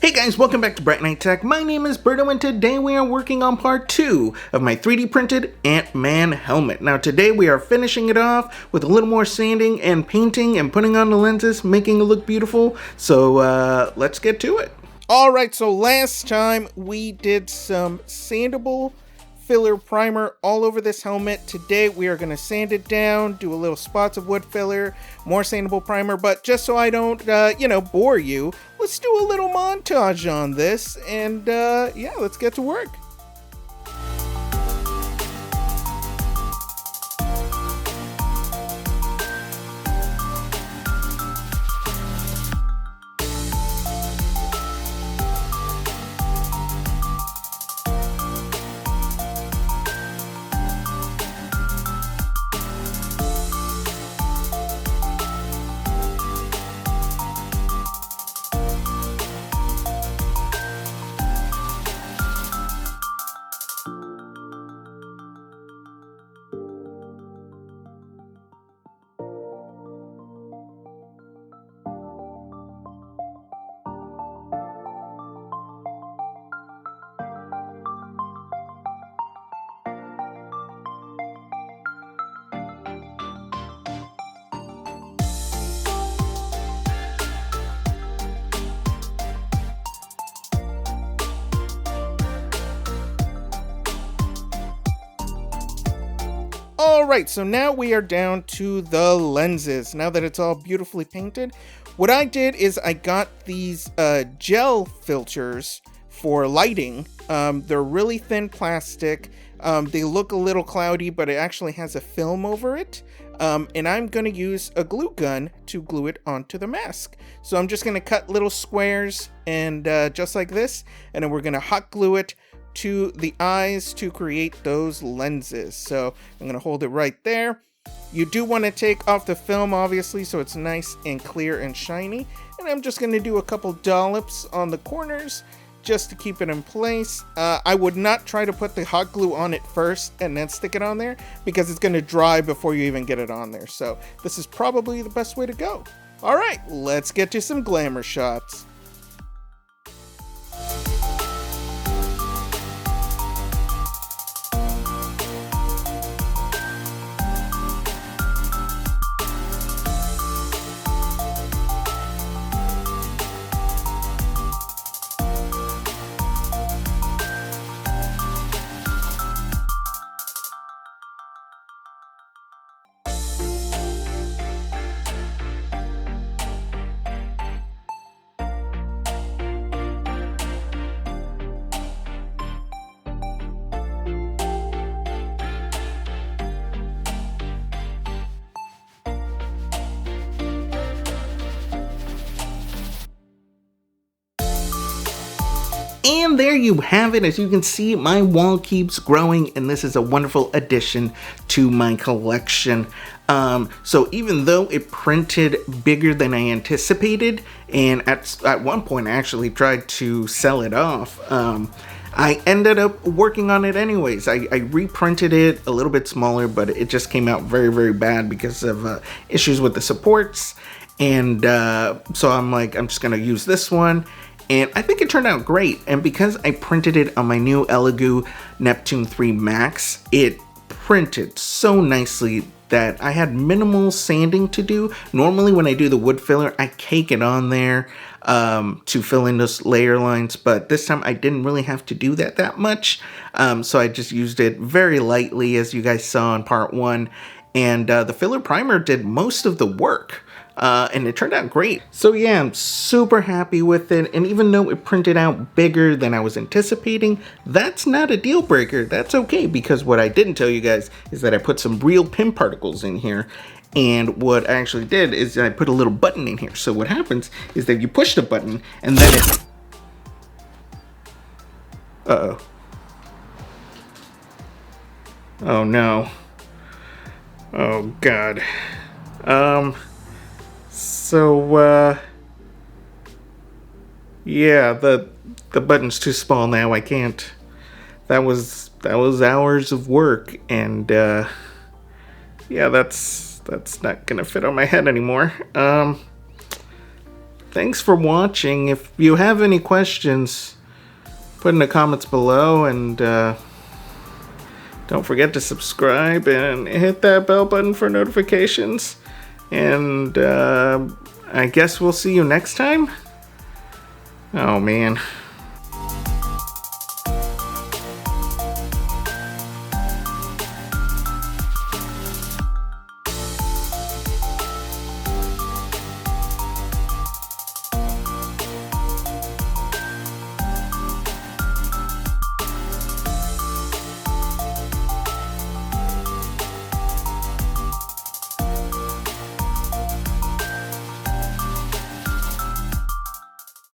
Hey guys, welcome back to brightnighttech. My name is Berto and today we are working on part 2 of my 3D printed Ant-Man helmet. Now today we are finishing it off with a little more sanding and painting and putting on the lenses, making it look beautiful. So let's get to it. Alright, so last time we did some sandable filler primer all over this helmet. Today we are going to sand it down, do a little spots of wood filler, more sandable primer, but just so I don't, bore you, let's do a little montage on this, and yeah, let's get to work. Alright, so now we are down to the lenses. Now that it's all beautifully painted, what I did is I got these gel filters for lighting. They're really thin plastic. They look a little cloudy, but it actually has a film over it. And I'm going to use a glue gun to glue it onto the mask. So I'm just going to cut little squares and just like this, and then we're going to hot glue it to the eyes to create those lenses. So I'm going to hold it right there. You do want to take off the film, obviously, so it's nice and clear and shiny. And I'm just going to do a couple dollops on the corners just to keep it in place. I would not try to put the hot glue on it first and then stick it on there, because it's going to dry before you even get it on there. So this is probably the best way to go. All right, let's get to some glamour shots. And there you have it. As you can see, my wall keeps growing, and this is a wonderful addition to my collection. So even though it printed bigger than I anticipated, and at one point I actually tried to sell it off, I ended up working on it anyways. I reprinted it a little bit smaller, but it just came out very, very bad because of issues with the supports. And so I'm like, I'm just gonna use this one. And I think it turned out great. And because I printed it on my new Elegoo Neptune 3 Max, it printed so nicely that I had minimal sanding to do. Normally when I do the wood filler, I cake it on there to fill in those layer lines. But this time I didn't really have to do that much. So I just used it very lightly, as you guys saw in part 1. And the filler primer did most of the work. And it turned out great. So yeah, I'm super happy with it. And even though it printed out bigger than I was anticipating, that's not a deal breaker. That's okay, because what I didn't tell you guys is that I put some real pin particles in here. And what I actually did is I put a little button in here. So what happens is that you push the button and then it... Uh-oh. Oh no. Oh God. So, yeah, the button's too small now. I can't. That was hours of work, and yeah, that's not gonna fit on my head anymore. thanks for watching. If you have any questions, put in the comments below, and don't forget to subscribe and hit that bell button for notifications. And I guess we'll see you next time. Oh man.